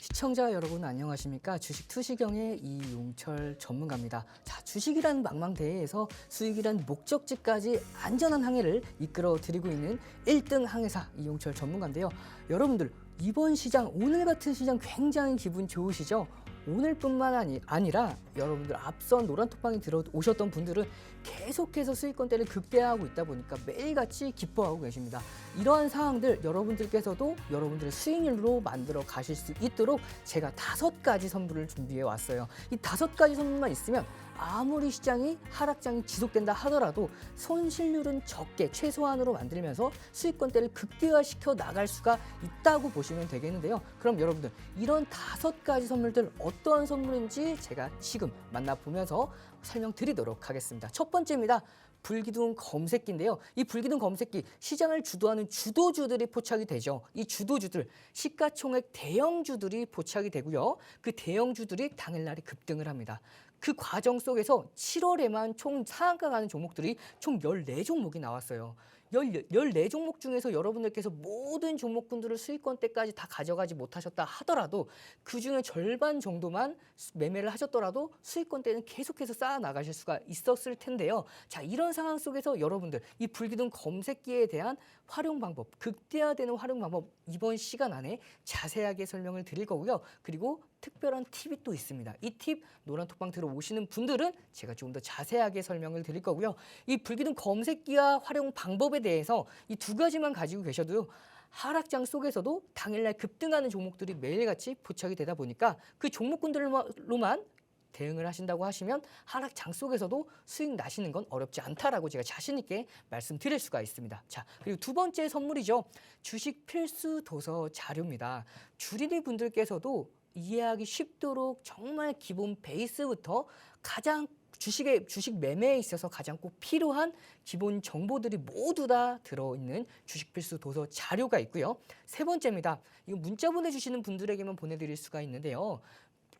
시청자 여러분 안녕하십니까? 주식 투시경의 이용철 전문가입니다. 자, 주식이란 망망대해에서 수익이란 목적지까지 안전한 항해를 이끌어 드리고 있는 1등 항해사 이용철 전문가인데요. 여러분들 이번 시장, 오늘 같은 시장 굉장히 기분 좋으시죠? 오늘뿐만 아니라 여러분들 앞선 노란톡방에 들어오셨던 분들은 계속해서 수익권대를 극대화하고 있다 보니까 매일같이 기뻐하고 계십니다. 이러한 상황들 여러분들께서도 여러분들의 수익률로 만들어 가실 수 있도록 제가 5가지 선물을 준비해 왔어요. 이 5가지 선물만 있으면 아무리 시장이 하락장이 지속된다 하더라도 손실률은 적게 최소한으로 만들면서 수익권대를 극대화시켜 나갈 수가 있다고 보시면 되겠는데요. 그럼 여러분들 이런 5가지 선물들 어떠한 선물인지 제가 지금 만나보면서 설명드리도록 하겠습니다. 첫 번째입니다. 불기둥 검색기인데요. 이 불기둥 검색기 시장을 주도하는 주도주들이 포착이 되죠. 이 주도주들 시가총액 대형주들이 포착이 되고요. 그 대형주들이 당일날에 급등을 합니다. 그 과정 속에서 7월에만 총 상한가 가는 종목들이 총 14종목이 나왔어요. 14종목 중에서 여러분들께서 모든 종목군들을 수익권대까지 다 가져가지 못하셨다 하더라도 그중에 절반 정도만 매매를 하셨더라도 수익권대는 계속해서 쌓아 나가실 수가 있었을 텐데요. 자, 이런 상황 속에서 여러분들 이 불기둥 검색기에 대한 활용 방법, 극대화되는 활용 방법 이번 시간 안에 자세하게 설명을 드릴 거고요. 그리고 특별한 팁이 또 있습니다. 이 팁 노란톡방 들어오시는 분들은 제가 조금 더 자세하게 설명을 드릴 거고요. 이 불기둥 검색기와 활용 방법에 대해서 이 2가지만 가지고 계셔도요. 하락장 속에서도 당일날 급등하는 종목들이 매일같이 포착이 되다 보니까 그 종목군들로만 대응을 하신다고 하시면 하락장 속에서도 수익 나시는 건 어렵지 않다라고 제가 자신 있게 말씀드릴 수가 있습니다. 자, 그리고 2번째 선물이죠. 주식 필수 도서 자료입니다. 주린이 분들께서도 이해하기 쉽도록 정말 기본 베이스부터 가장 주식 매매에 있어서 가장 꼭 필요한 기본 정보들이 모두 다 들어있는 주식 필수 도서 자료가 있고요. 3번째입니다. 이거 문자 보내주시는 분들에게만 보내드릴 수가 있는데요.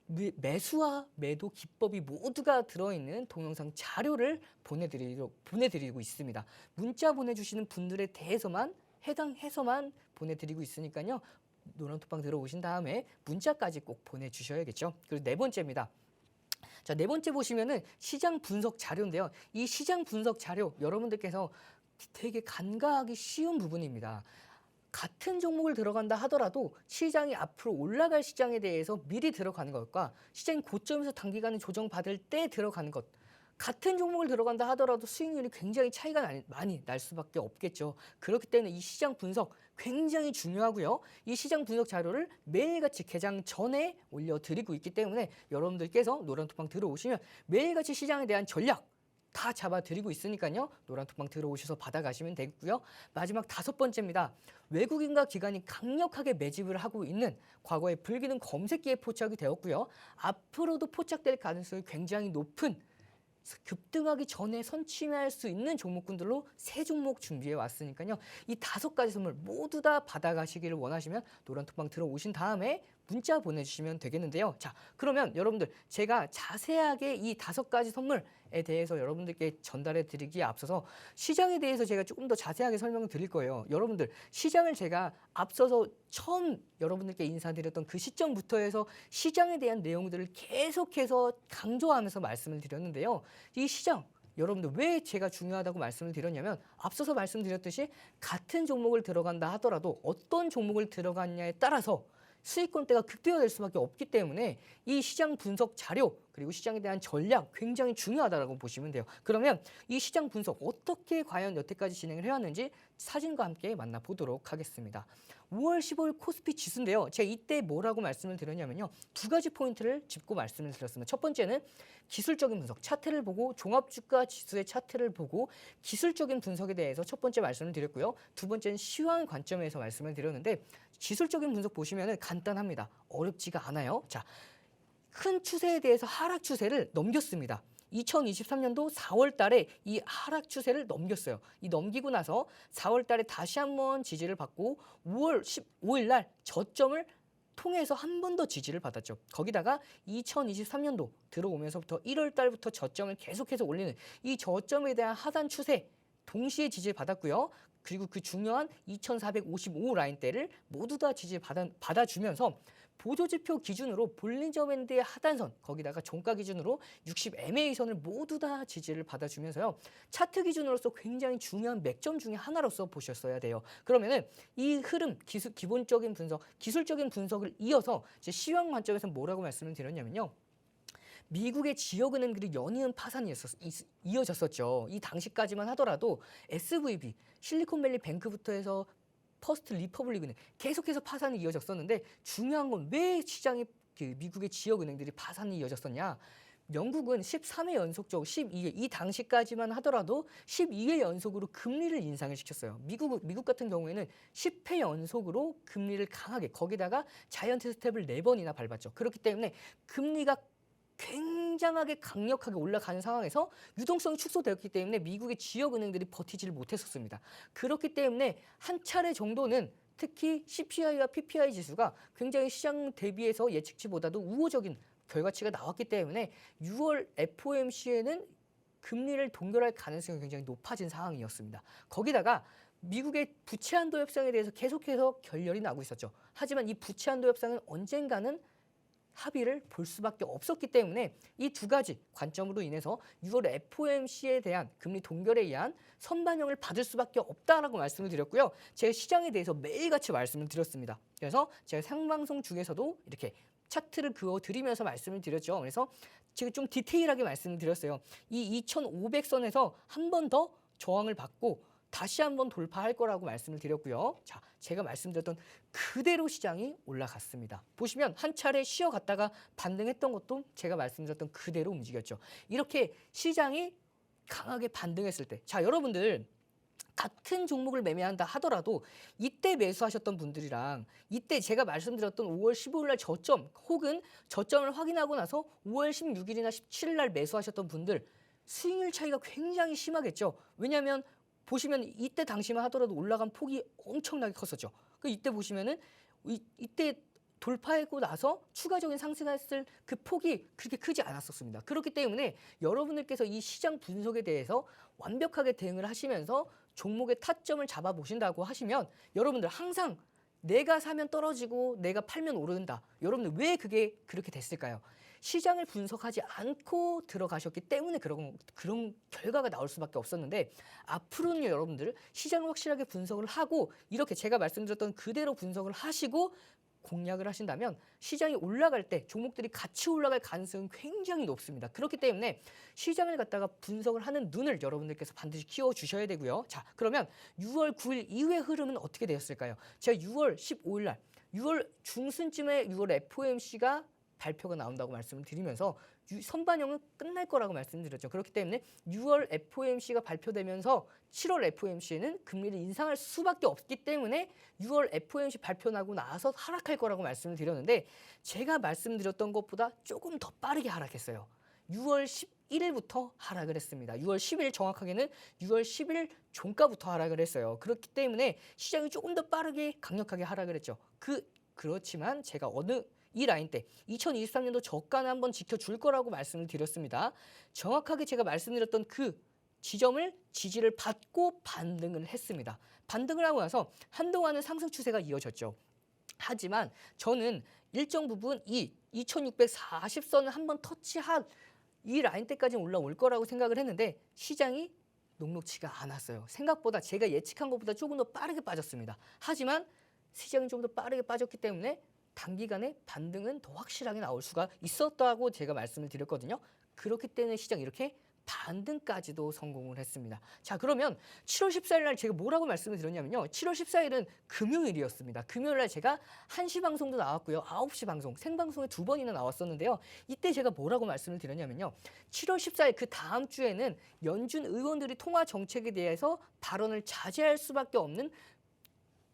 매수와 매도 기법이 모두가 들어있는 동영상 자료를 보내드리고 있습니다. 문자 보내주시는 분들에 대해서만 해당해서만 보내드리고 있으니까요. 노란톡방 들어오신 다음에 문자까지 꼭 보내주셔야겠죠. 그리고 4번째입니다. 자, 4번째 보시면은 시장 분석 자료인데요. 이 시장 분석 자료 여러분들께서 되게 간과하기 쉬운 부분입니다. 같은 종목을 들어간다 하더라도 시장이 앞으로 올라갈 시장에 대해서 미리 들어가는 것과 시장이 고점에서 단기간에 조정받을 때 들어가는 것 같은 종목을 들어간다 하더라도 수익률이 굉장히 차이가 많이 날 수밖에 없겠죠. 그렇기 때문에 이 시장 분석 굉장히 중요하고요. 이 시장 분석 자료를 매일같이 개장 전에 올려드리고 있기 때문에 여러분들께서 노란톡방 들어오시면 매일같이 시장에 대한 전략 다 잡아드리고 있으니까요. 노란톡방 들어오셔서 받아가시면 되겠고요. 마지막 5번째입니다. 외국인과 기관이 강력하게 매집을 하고 있는 과거의 불기둥 검색기에 포착이 되었고요. 앞으로도 포착될 가능성이 굉장히 높은 급등하기 전에 선취할 수 있는 종목군들로 3종목 준비해 왔으니까요. 이 5가지 선물 모두 다 받아가시기를 원하시면 노란톡방 들어오신 다음에 문자 보내주시면 되겠는데요. 자, 그러면 여러분들 제가 자세하게 이 5가지 선물에 대해서 여러분들께 전달해 드리기에 앞서서 시장에 대해서 제가 조금 더 자세하게 설명을 드릴 거예요. 여러분들 시장을 제가 앞서서 처음 여러분들께 인사드렸던 그 시점부터 해서 시장에 대한 내용들을 계속해서 강조하면서 말씀을 드렸는데요. 이 시장 여러분들 왜 제가 중요하다고 말씀을 드렸냐면 앞서서 말씀드렸듯이 같은 종목을 들어간다 하더라도 어떤 종목을 들어갔냐에 따라서 수익권대가 극대화될 수밖에 없기 때문에 이 시장 분석 자료 그리고 시장에 대한 전략 굉장히 중요하다고 보시면 돼요. 그러면 이 시장 분석 어떻게 과연 여태까지 진행을 해왔는지 사진과 함께 만나보도록 하겠습니다. 5월 15일 코스피 지수인데요. 제가 이때 뭐라고 말씀을 드렸냐면요. 2가지 포인트를 짚고 말씀을 드렸습니다. 첫 번째는 기술적인 분석, 차트를 보고 종합주가 지수의 차트를 보고 기술적인 분석에 대해서 첫 번째 말씀을 드렸고요. 2번째는 시황 관점에서 말씀을 드렸는데 기술적인 분석 보시면 간단합니다. 어렵지가 않아요. 자, 큰 추세에 대해서 하락 추세를 넘겼습니다. 2023년도 4월 달에 이 하락 추세를 넘겼어요. 이 넘기고 나서 4월 달에 다시 한번 지지를 받고 5월 15일 날 저점을 통해서 한 번 더 지지를 받았죠. 거기다가 2023년도 들어오면서부터 1월 달부터 저점을 계속해서 올리는 이 저점에 대한 하단 추세 동시에 지지를 받았고요. 그리고 그 중요한 2455 라인대를 모두 다 지지를 받아주면서 보조지표 기준으로 볼린저 밴드의 하단선 거기다가 종가 기준으로 60MA 선을 모두 다 지지를 받아주면서요. 차트 기준으로서 굉장히 중요한 맥점 중에 하나로서 보셨어야 돼요. 그러면은 이 흐름 기본적인 분석, 기술적인 분석을 이어서 제 시황 관점에서 뭐라고 말씀을 드렸냐면요. 미국의 지역은행들이 연이은 파산이 이어졌었죠. 이 당시까지만 하더라도 SVB, 실리콘밸리 뱅크부터 해서 퍼스트 리퍼블릭은행 계속해서 파산이 이어졌었는데 중요한 건 왜 시장이 미국의 지역은행들이 파산이 이어졌었냐. 영국은 13회 연속적으로 12회 이 당시까지만 하더라도 12회 연속으로 금리를 인상을 시켰어요. 미국 같은 경우에는 10회 연속으로 금리를 강하게 거기다가 자이언트 스텝을 4번이나 밟았죠. 그렇기 때문에 금리가 굉장하게 강력하게 올라가는 상황에서 유동성이 축소되었기 때문에 미국의 지역은행들이 버티지를 못했었습니다. 그렇기 때문에 한 차례 정도는 특히 CPI와 PPI 지수가 굉장히 시장 대비해서 예측치보다도 우호적인 결과치가 나왔기 때문에 6월 FOMC에는 금리를 동결할 가능성이 굉장히 높아진 상황이었습니다. 거기다가 미국의 부채 한도 협상에 대해서 계속해서 결렬이 나고 있었죠. 하지만 이 부채 한도 협상은 언젠가는 합의를 볼 수밖에 없었기 때문에 이 두 가지 관점으로 인해서 6월 FOMC에 대한 금리 동결에 의한 선반영을 받을 수밖에 없다라고 말씀을 드렸고요. 제가 시장에 대해서 매일같이 말씀을 드렸습니다. 그래서 제가 생방송 중에서도 이렇게 차트를 그어드리면서 말씀을 드렸죠. 그래서 제가 좀 디테일하게 말씀을 드렸어요. 이 2500선에서 한 번 더 저항을 받고 다시 한번 돌파할 거라고 말씀을 드렸고요. 자, 제가 말씀드렸던 그대로 시장이 올라갔습니다. 보시면 한 차례 쉬어갔다가 반등했던 것도 제가 말씀드렸던 그대로 움직였죠. 이렇게 시장이 강하게 반등했을 때, 자, 여러분들 같은 종목을 매매한다 하더라도 이때 매수하셨던 분들이랑 이때 제가 말씀드렸던 5월 15일 날 저점 혹은 저점을 확인하고 나서 5월 16일이나 17일 날 매수하셨던 분들 수익률 차이가 굉장히 심하겠죠. 왜냐하면 보시면 이때 당시만 하더라도 올라간 폭이 엄청나게 컸었죠. 그 이때 보시면은 이때 돌파하고 나서 추가적인 상승했을 그 폭이 그렇게 크지 않았었습니다. 그렇기 때문에 여러분들께서 이 시장 분석에 대해서 완벽하게 대응을 하시면서 종목의 타점을 잡아보신다고 하시면 여러분들 항상 내가 사면 떨어지고 내가 팔면 오른다. 여러분들 왜 그게 그렇게 됐을까요? 시장을 분석하지 않고 들어가셨기 때문에 그런 결과가 나올 수밖에 없었는데 앞으로는 여러분들 시장을 확실하게 분석을 하고 이렇게 제가 말씀드렸던 그대로 분석을 하시고 공략을 하신다면 시장이 올라갈 때 종목들이 같이 올라갈 가능성은 굉장히 높습니다. 그렇기 때문에 시장을 갖다가 분석을 하는 눈을 여러분들께서 반드시 키워주셔야 되고요. 자, 그러면 6월 9일 이후의 흐름은 어떻게 되었을까요? 제가 6월 15일 날 6월 중순쯤에 6월 FOMC가 발표가 나온다고 말씀을 드리면서 선반영은 끝날 거라고 말씀드렸죠. 그렇기 때문에 6월 FOMC가 발표되면서 7월 FOMC에는 금리를 인상할 수밖에 없기 때문에 6월 FOMC 발표 나고 나서 하락할 거라고 말씀을 드렸는데 제가 말씀드렸던 것보다 조금 더 빠르게 하락했어요. 6월 11일부터 하락을 했습니다. 6월 10일 정확하게는 6월 10일 종가부터 하락을 했어요. 그렇기 때문에 시장이 조금 더 빠르게 강력하게 하락을 했죠. 그렇지만 제가 이 라인 때 2023년도 저가는 한번 지켜줄 거라고 말씀을 드렸습니다. 정확하게 제가 말씀드렸던 그 지점을 지지를 받고 반등을 했습니다. 반등을 하고 나서 한동안은 상승 추세가 이어졌죠. 하지만 저는 일정 부분 이 2640선을 한번 터치한 이 라인 때까지 올라올 거라고 생각을 했는데 시장이 녹록치가 않았어요. 생각보다 제가 예측한 것보다 조금 더 빠르게 빠졌습니다. 하지만 시장이 좀 더 빠르게 빠졌기 때문에 단기간에 반등은 더 확실하게 나올 수가 있었다고 제가 말씀을 드렸거든요. 그렇기 때문에 시장이 이렇게 반등까지도 성공을 했습니다. 자, 그러면 7월 14일 날 제가 뭐라고 말씀을 드렸냐면요. 7월 14일은 금요일이었습니다. 금요일 날 제가 1시 방송도 나왔고요. 9시 방송, 생방송에 2번이나 나왔었는데요. 이때 제가 뭐라고 말씀을 드렸냐면요. 7월 14일 그 다음 주에는 연준 의원들이 통화 정책에 대해서 발언을 자제할 수밖에 없는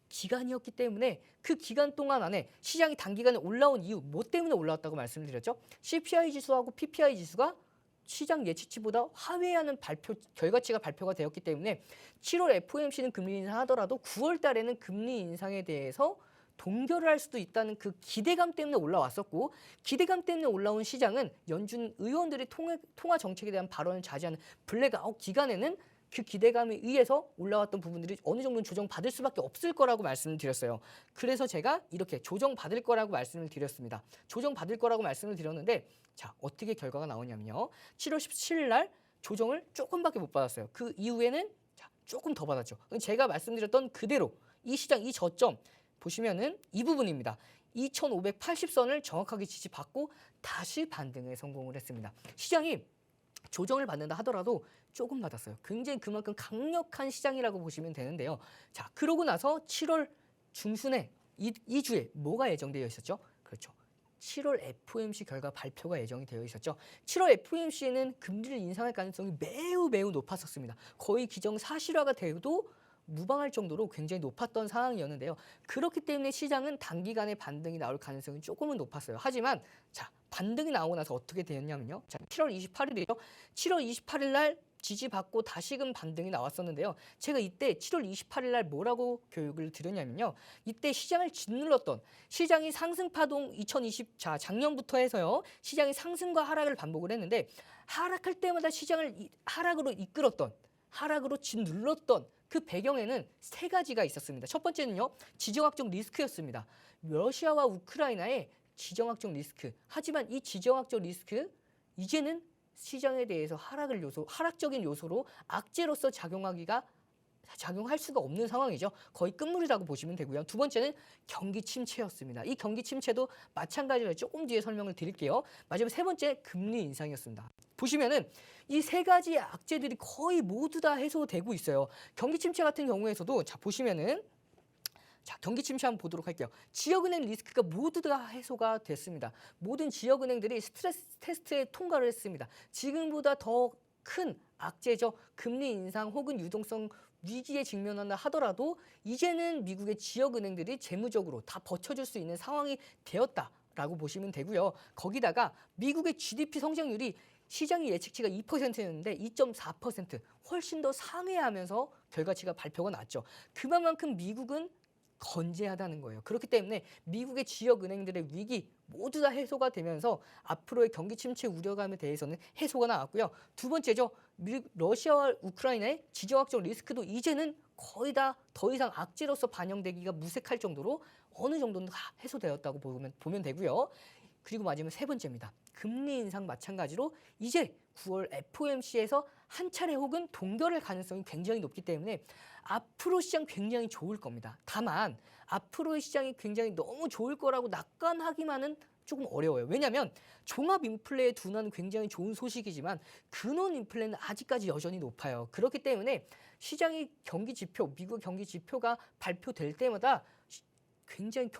기간이었기 때문에 그 기간 동안 안에 시장이 단기간에 올라온 이유 뭐 때문에 올라왔다고 말씀을 드렸죠? CPI 지수하고 PPI 지수가 시장 예측치보다 하회하는 결과치가 발표가 되었기 때문에 7월 FOMC는 금리 인상하더라도 9월 달에는 금리 인상에 대해서 동결을 할 수도 있다는 그 기대감 때문에 올라왔었고 기대감 때문에 올라온 시장은 연준 의원들이 통화 정책에 대한 발언을 자제하는 블랙아웃 기간에는 그 기대감에 의해서 올라왔던 부분들이 어느 정도는 조정받을 수밖에 없을 거라고 말씀을 드렸어요. 그래서 제가 이렇게 조정받을 거라고 말씀을 드렸습니다. 조정받을 거라고 말씀을 드렸는데 자, 어떻게 결과가 나오냐면요. 7월 17일 날 조정을 조금밖에 못 받았어요. 그 이후에는 자, 조금 더 받았죠. 제가 말씀드렸던 그대로 이 시장 이 저점 보시면은 이 부분입니다. 2580선을 정확하게 지지받고 다시 반등에 성공을 했습니다. 시장이 조정을 받는다 하더라도 조금 받았어요. 굉장히 그만큼 강력한 시장이라고 보시면 되는데요. 자, 그러고 나서 7월 중순에 이 주에 뭐가 예정되어 있었죠? 그렇죠. 7월 FOMC 결과 발표가 예정이 되어 있었죠. 7월 FOMC에는 금리를 인상할 가능성이 매우 높았었습니다. 거의 기정사실화가 되도 무방할 정도로 굉장히 높았던 상황이었는데요. 그렇기 때문에 시장은 단기간에 반등이 나올 가능성이 조금은 높았어요. 하지만 자, 반등이 나오고 나서 어떻게 되었냐면요. 자, 7월 28일이죠. 7월 28일 날 지지받고 다시금 반등이 나왔었는데요. 제가 이때 7월 28일 날 뭐라고 교육을 드렸냐면요. 이때 시장을 짓눌렀던 시장이 상승파동 2020 작년부터 해서요. 시장이 상승과 하락을 반복을 했는데 하락할 때마다 시장을 하락으로 이끌었던 하락으로 짓눌렀던 그 배경에는 세 가지가 있었습니다. 첫 번째는요. 지정학적 리스크였습니다. 러시아와 우크라이나의 지정학적 리스크. 하지만 이 지정학적 리스크 이제는 시장에 대해서 하락적인 요소로 악재로서 작용할 수가 없는 상황이죠. 거의 끝물이라고 보시면 되고요. 두 번째는 경기 침체였습니다. 이 경기 침체도 마찬가지로 조금 뒤에 설명을 드릴게요. 마지막 세 번째 금리 인상이었습니다. 보시면은 이 세 가지 악재들이 거의 모두 다 해소되고 있어요. 경기 침체 같은 경우에서도 자 보시면은 자, 경기 침체 한번 보도록 할게요. 지역은행 리스크가 모두 다 해소가 됐습니다. 모든 지역은행들이 스트레스 테스트에 통과를 했습니다. 지금보다 더 큰 악재죠. 금리 인상 혹은 유동성 위기에 직면한다 하더라도 이제는 미국의 지역은행들이 재무적으로 다 버텨줄 수 있는 상황이 되었다라고 보시면 되고요. 거기다가 미국의 GDP 성장률이 시장의 예측치가 2%였는데 2.4% 훨씬 더 상회하면서 결과치가 발표가 났죠. 그만큼 미국은 건재하다는 거예요. 그렇기 때문에 미국의 지역은행들의 위기 모두 다 해소가 되면서 앞으로의 경기 침체 우려감에 대해서는 해소가 나왔고요. 두 번째죠. 러시아와 우크라이나의 지정학적 리스크도 이제는 거의 다 더 이상 악재로서 반영되기가 무색할 정도로 어느 정도는 다 해소되었다고 보면 되고요. 그리고 마지막 세 번째입니다. 금리 인상 마찬가지로 이제 9월 FOMC에서 한 차례 혹은 동결할 가능성이 굉장히 높기 때문에 앞으로 시장 굉장히 좋을 겁니다. 다만 앞으로의 시장이 굉장히 너무 좋을 거라고 낙관하기만은 조금 어려워요. 왜냐하면 종합 인플레의 둔화는 굉장히 좋은 소식이지만 근원 인플레는 아직까지 여전히 높아요. 그렇기 때문에 시장의 경기 지표, 미국 경기 지표가 발표될 때마다 굉장히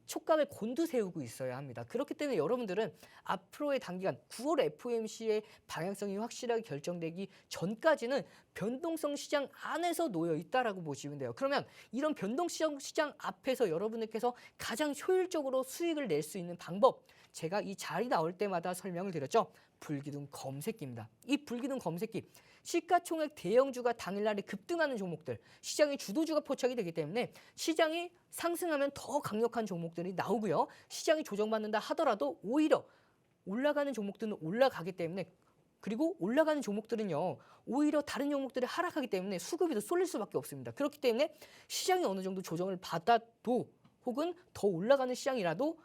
촉각을 곤두세우고 있어야 합니다. 그렇기 때문에 여러분들은 앞으로의 단기간 9월 FOMC의 방향성이 확실하게 결정되기 전까지는 변동성 시장 안에서 놓여 있다라고 보시면 돼요. 그러면 이런 변동성 시장 앞에서 여러분들께서 가장 효율적으로 수익을 낼 수 있는 방법, 제가 이 자리 나올 때마다 설명을 드렸죠. 불기둥 검색기입니다. 이 불기둥 검색기, 시가총액 대형주가 당일날에 급등하는 종목들, 시장의 주도주가 포착이 되기 때문에 시장이 상승하면 더 강력한 종목들이 나오고요. 시장이 조정받는다 하더라도 오히려 올라가는 종목들은 올라가기 때문에, 그리고 올라가는 종목들은요 오히려 다른 종목들이 하락하기 때문에 수급이 더 쏠릴 수밖에 없습니다. 그렇기 때문에 시장이 어느 정도 조정을 받아도 혹은 더 올라가는 시장이라도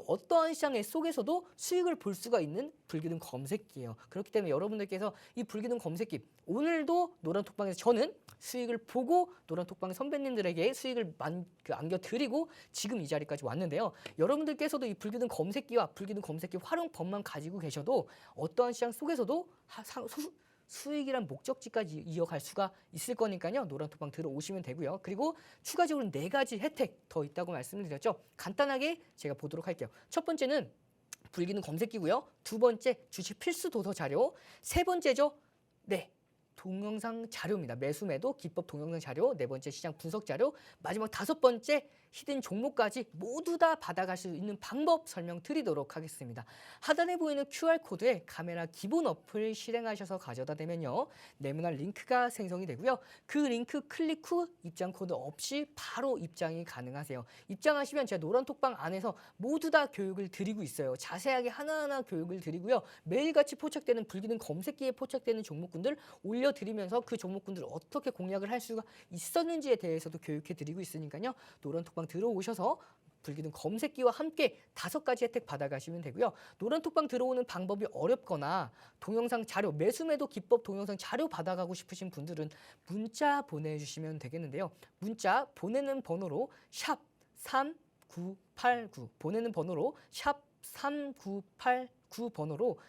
어떠한 시장 속에서도 수익을 볼 수가 있는 불기둥 검색기예요. 그렇기 때문에 여러분들께서 이 불기둥 검색기, 오늘도 노란톡방에서 저는 수익을 보고 노란톡방 선배님들에게 수익을 안겨드리고 지금 이 자리까지 왔는데요. 여러분들께서도 이 불기둥 검색기와 불기둥 검색기 활용법만 가지고 계셔도 어떠한 시장 속에서도 수익이란 목적지까지 이어갈 수가 있을 거니까요. 노란톡방 들어오시면 되고요. 그리고 추가적으로 4가지 혜택 더 있다고 말씀을 드렸죠. 간단하게 제가 보도록 할게요. 첫 번째는 불기둥 검색기고요. 두 번째 주식 필수 도서 자료. 세 번째죠. 동영상 자료입니다. 매수매도 기법 동영상 자료, 네 번째 시장 분석 자료, 마지막 다섯 번째 히든 종목까지 모두 다 받아갈 수 있는 방법 설명드리도록 하겠습니다. 하단에 보이는 QR코드에 카메라 기본 어플 실행하셔서 가져다 대면요. 네모난 링크가 생성이 되고요. 그 링크 클릭 후 입장 코드 없이 바로 입장이 가능하세요. 입장하시면 제가 노란톡방 안에서 모두 다 교육을 드리고 있어요. 자세하게 하나하나 교육을 드리고요. 매일같이 포착되는 불기둥 검색기에 포착되는 종목군들 알려드리면서 그 종목군들을 어떻게 공략을 할 수가 있었는지에 대해서도 교육해드리고 있으니까요. 노란톡방 들어오셔서 불기둥 검색기와 함께 5가지 혜택 받아가시면 되고요. 노란톡방 들어오는 방법이 어렵거나 동영상 자료, 매수매도 기법 동영상 자료 받아가고 싶으신 분들은 문자 보내주시면 되겠는데요. 문자 보내는 번호로 샵 3989 보내는 번호로 샵 3989 번호로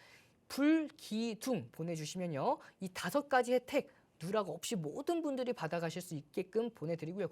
불기둥 보내주시면요. 이 5가지 혜택 누락 없이 모든 분들이 받아가실 수 있게끔 보내드리고요.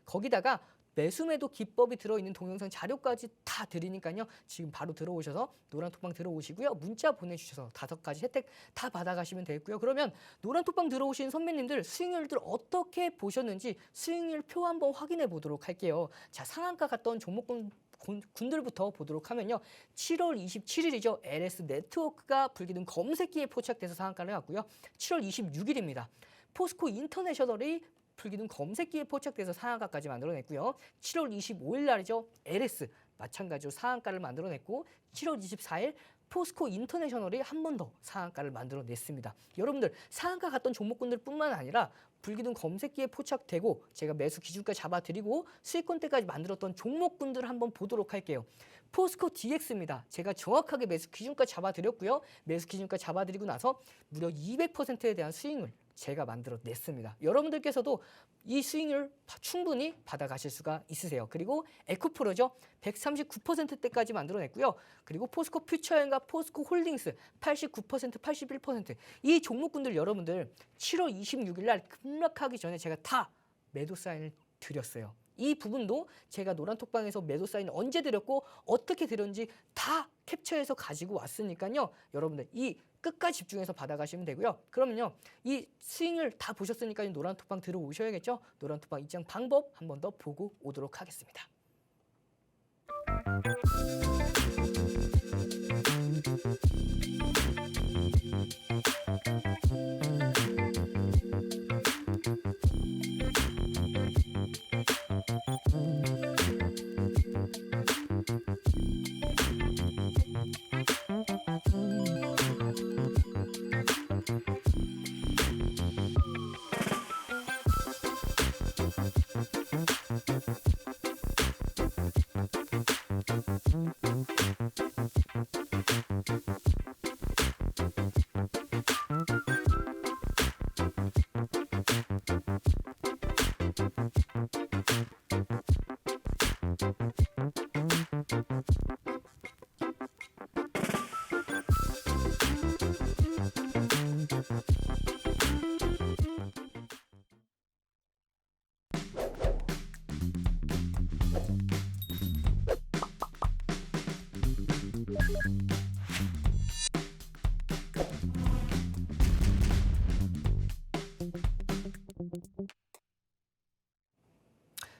거기다가 매수매도 기법이 들어있는 동영상 자료까지 다 드리니까요. 지금 바로 들어오셔서 노란톡방 들어오시고요. 문자 보내주셔서 5가지 혜택 다 받아가시면 되겠고요. 그러면 노란톡방 들어오신 선배님들 수익률들 어떻게 보셨는지 수익률 표 한번 확인해 보도록 할게요. 자, 상한가 갔던 종목군들부터 보도록 하면요. 7월 27일이죠. LS 네트워크가 불기둥 검색기에 포착돼서 상한가를 갔고요. 7월 26일입니다. 포스코 인터내셔널이 불기둥 검색기에 포착돼서 상한가까지 만들어냈고요. 7월 25일 날이죠. LS 마찬가지로 상한가를 만들어냈고 7월 24일 포스코 인터내셔널이 한 번 더 상한가를 만들어냈습니다. 여러분들 상한가 갔던 종목군들 뿐만 아니라 불기둥 검색기에 포착되고 제가 매수 기준가 잡아드리고 수익권대까지 만들었던 종목군들을 한번 보도록 할게요. 포스코 DX입니다. 제가 정확하게 매수 기준가 잡아드렸고요. 매수 기준가 잡아드리고 나서 무려 200%에 대한 수익을 제가 만들어냈습니다. 여러분들께서도 이 수익률 충분히 받아가실 수가 있으세요. 그리고 에코프로죠. 139%대까지 만들어냈고요. 그리고 포스코 퓨처엔과 포스코 홀딩스 89%, 81%이 종목군들 여러분들 7월 26일 날 급락하기 전에 제가 다 매도 사인을 드렸어요. 이 부분도 제가 노란톡방에서 매도 사인 언제 드렸고 어떻게 드렸는지 다 캡처해서 가지고 왔으니까요. 여러분들 이 끝까지 집중해서 받아가시면 되고요. 그러면요. 이 스윙을 다 보셨으니까 노란톡방 들어오셔야겠죠. 노란톡방 입장 방법 한 번 더 보고 오도록 하겠습니다.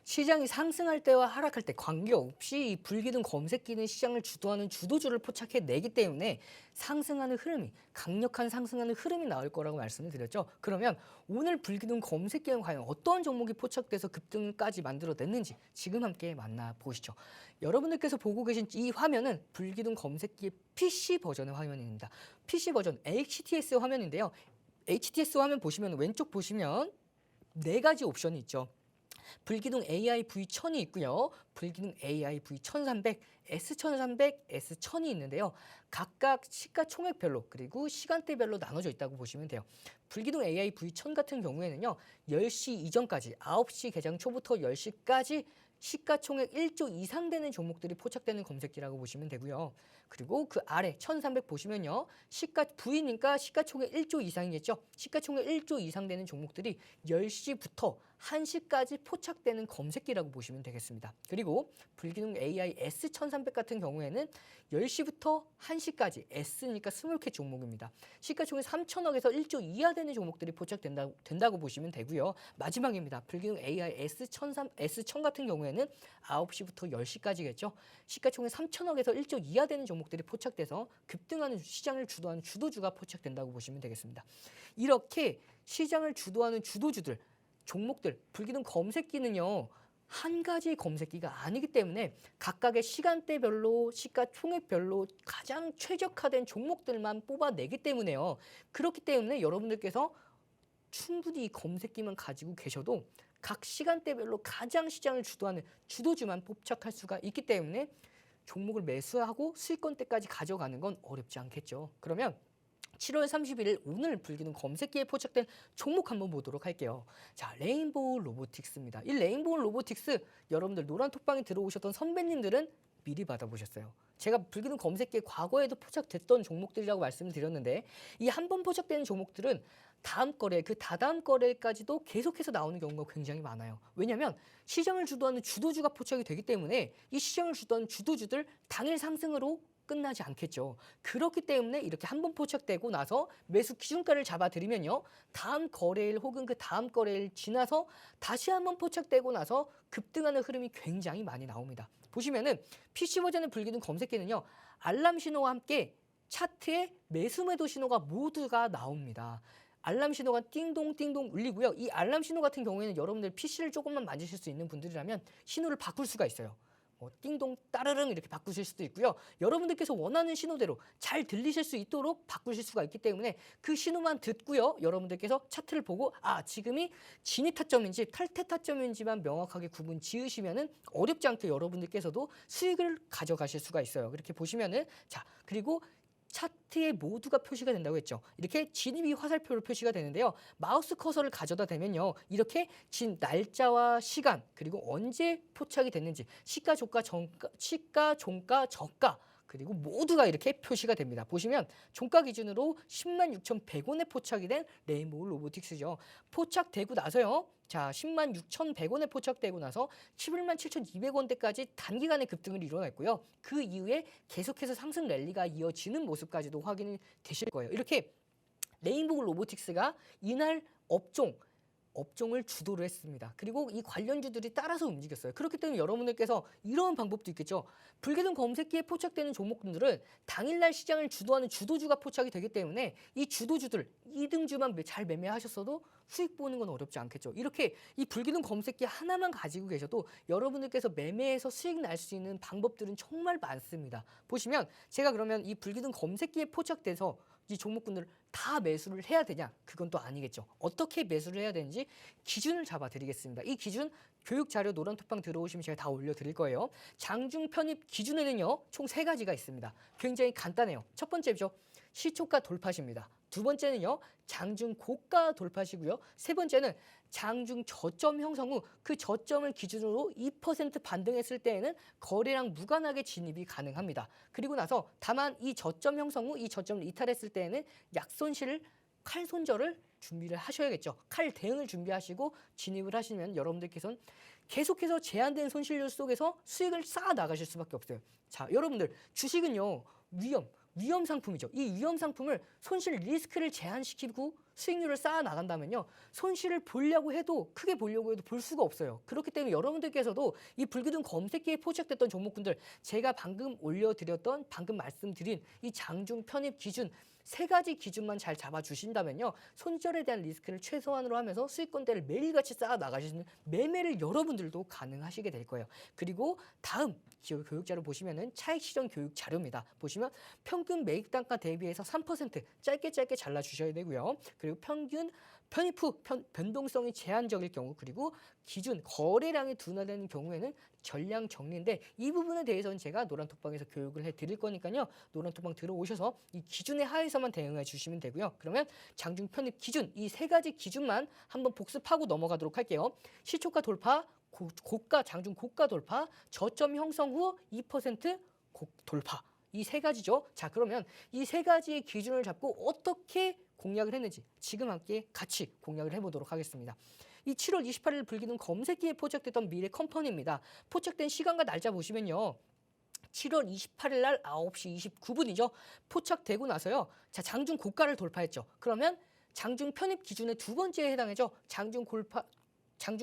시장이 상승할 때와 하락할 때 관계없이 이 불기둥 검색기는 시장을 주도하는 주도주를 포착해내기 때문에 상승하는 흐름이 강력한 상승하는 흐름이 나올 거라고 말씀을 드렸죠. 그러면 오늘 불기둥 검색기는 과연 어떤 종목이 포착돼서 급등까지 만들어냈는지 지금 함께 만나보시죠. 여러분들께서 보고 계신 이 화면은 불기둥 검색기의 PC 버전의 화면입니다. PC 버전 HTS 화면인데요. HTS 화면 보시면 왼쪽 보시면 4가지 옵션이 있죠. 불기둥 AI V1000이 있고요. 불기둥 AI V1300, S1300, S1000이 있는데요. 각각 시가총액별로 그리고 시간대별로 나눠져 있다고 보시면 돼요. 불기둥 AI V1000 같은 경우에는요. 10시 이전까지 9시 개장 초부터 10시까지 시가총액 1조 이상 되는 종목들이 포착되는 검색기라고 보시면 되고요. 그리고 그 아래 1300 보시면요. V니까 시가총액 1조 이상이겠죠. 시가총액 1조 이상 되는 종목들이 10시부터 1시까지 포착되는 검색기라고 보시면 되겠습니다. 그리고 불기둥 AI S1300 같은 경우에는 10시부터 1시까지 S니까 스몰캡 종목입니다. 시가총액 3천억에서 1조 이하 되는 종목들이 포착된다고 보시면 되고요. 마지막입니다. 불기둥 AI S1000 같은 경우에는 9시부터 10시까지겠죠. 시가총액 3천억에서 1조 이하 되는 종목들이 포착돼서 급등하는 시장을 주도하는 주도주가 포착된다고 보시면 되겠습니다. 이렇게 시장을 주도하는 주도주들, 종목들, 불기둥 검색기는요. 한 가지 검색기가 아니기 때문에 각각의 시간대별로 시가총액별로 가장 최적화된 종목들만 뽑아내기 때문에요. 그렇기 때문에 여러분들께서 충분히 이 검색기만 가지고 계셔도 각 시간대별로 가장 시장을 주도하는 주도주만 포착할 수가 있기 때문에 종목을 매수하고 수익권대까지 가져가는 건 어렵지 않겠죠. 그러면 7월 31일 오늘 불기둥 검색기에 포착된 종목 한번 보도록 할게요. 자, 레인보우 로보틱스입니다. 이 레인보우 로보틱스 여러분들 노란 톡방에 들어오셨던 선배님들은 미리 받아보셨어요. 제가 불기둥 검색기에 과거에도 포착됐던 종목들이라고 말씀을 드렸는데 이 한 번 포착되는 종목들은 다음 거래, 그 다다음 거래까지도 계속해서 나오는 경우가 굉장히 많아요. 왜냐하면 시장을 주도하는 주도주가 포착이 되기 때문에 이 시장을 주도하는 주도주들 당일 상승으로 끝나지 않겠죠. 그렇기 때문에 이렇게 한 번 포착되고 나서 매수 기준가를 잡아드리면요. 다음 거래일 혹은 그 다음 거래일 지나서 다시 한 번 포착되고 나서 급등하는 흐름이 굉장히 많이 나옵니다. 보시면은 PC 버전의 불기둥 검색기는요. 알람 신호와 함께 차트에 매수 매도 신호가 모두가 나옵니다. 알람 신호가 띵동띵동 울리고요. 이 알람 신호 같은 경우에는 여러분들 PC를 조금만 만지실 수 있는 분들이라면 신호를 바꿀 수가 있어요. 띵동 따르릉 이렇게 바꾸실 수도 있고요. 여러분들께서 원하는 신호대로 잘 들리실 수 있도록 바꾸실 수가 있기 때문에 그 신호만 듣고요. 여러분들께서 차트를 보고 지금이 진입 타점인지 탈퇴 타점인지만 명확하게 구분 지으시면은 어렵지 않게 여러분들께서도 수익을 가져가실 수가 있어요. 그렇게 보시면은 자, 그리고 차트에 모두가 표시가 된다고 했죠. 이렇게 진입이 화살표로 표시가 되는데요. 마우스 커서를 가져다 대면요. 이렇게 날짜와 시간 그리고 언제 포착이 됐는지 시가, 종가, 저가 그리고 모두가 이렇게 표시가 됩니다. 보시면 종가 기준으로 106,100원에 포착이 된 레인보우 로보틱스죠. 포착되고 나서요. 자, 106,100원에 포착되고 나서 117,200원대까지 단기간에 급등을 이뤄냈고요. 그 이후에 계속해서 상승 랠리가 이어지는 모습까지도 확인이 되실 거예요. 이렇게 레인보우 로보틱스가 이날 업종을 주도를 했습니다. 그리고 이 관련주들이 따라서 움직였어요. 그렇기 때문에 여러분들께서 이런 방법도 있겠죠. 불기둥 검색기에 포착되는 종목들은 당일날 시장을 주도하는 주도주가 포착이 되기 때문에 이 주도주들 2등주만 잘 매매하셨어도 수익 보는 건 어렵지 않겠죠. 이렇게 이 불기둥 검색기 하나만 가지고 계셔도 여러분들께서 매매해서 수익 날 수 있는 방법들은 정말 많습니다. 보시면 제가 그러면 이 불기둥 검색기에 포착돼서 이 종목군들을 다 매수를 해야 되냐? 그건 또 아니겠죠. 어떻게 매수를 해야 되는지 기준을 잡아드리겠습니다. 이 기준 교육자료 노란톡방 들어오시면 제가 다 올려드릴 거예요. 장중 편입 기준에는요. 총 3가지가 있습니다. 굉장히 간단해요. 첫 번째죠. 시초가 돌파십니다. 두 번째는요. 장중 고가 돌파시고요. 세 번째는 장중 저점 형성 후 그 저점을 기준으로 2% 반등했을 때에는 거래량 무관하게 진입이 가능합니다. 그리고 나서 다만 이 저점 형성 후 이 저점을 이탈했을 때에는 약손실을 칼 손절을 준비를 하셔야겠죠. 칼 대응을 준비하시고 진입을 하시면 여러분들께서는 계속해서 제한된 손실률 속에서 수익을 쌓아 나가실 수밖에 없어요. 자, 여러분들 주식은요. 위험 상품이죠. 이 위험 상품을 손실 리스크를 제한시키고 수익률을 쌓아 나간다면요. 손실을 보려고 해도 크게 보려고 해도 볼 수가 없어요. 그렇기 때문에 여러분들께서도 이 불기둥 검색기에 포착됐던 종목군들 제가 방금 올려드렸던 방금 말씀드린 이 장중 편입 기준 3가지 기준만 잘 잡아주신다면요. 손절에 대한 리스크를 최소한으로 하면서 수익권대를 매일같이 쌓아 나가시는 매매를 여러분들도 가능하시게 될 거예요. 그리고 다음 교육자료 보시면은 차익 실현 교육 자료입니다. 보시면 평균 매입 단가 대비해서 3% 짧게 잘라주셔야 되고요. 그리고 평균 편입 후 변동성이 제한적일 경우 그리고 기준 거래량이 둔화되는 경우에는 전량 정리인데 이 부분에 대해서는 제가 노란톡방에서 교육을 해드릴 거니까요. 노란톡방 들어오셔서 이 기준에 하에서만 대응해 주시면 되고요. 그러면 장중 편입 기준 이 3가지 기준만 한번 복습하고 넘어가도록 할게요. 시초가 돌파, 고가 장중 고가 돌파, 저점 형성 후 2% 돌파 이 3가지죠. 자, 그러면 이 3가지의 기준을 잡고 어떻게 공략을 했는지 지금 함께 같이 공략을 해보도록 하겠습니다. 이 7월 28일 불기둥 검색기에 포착됐던 미래 컴퍼니입니다. 포착된 시간과 날짜 보시면요. 7월 28일 날 9시 29분이죠. 포착되고 나서요. 자, 장중 고가를 돌파했죠. 그러면 장중 편입 기준의 두 번째에 해당하죠. 장중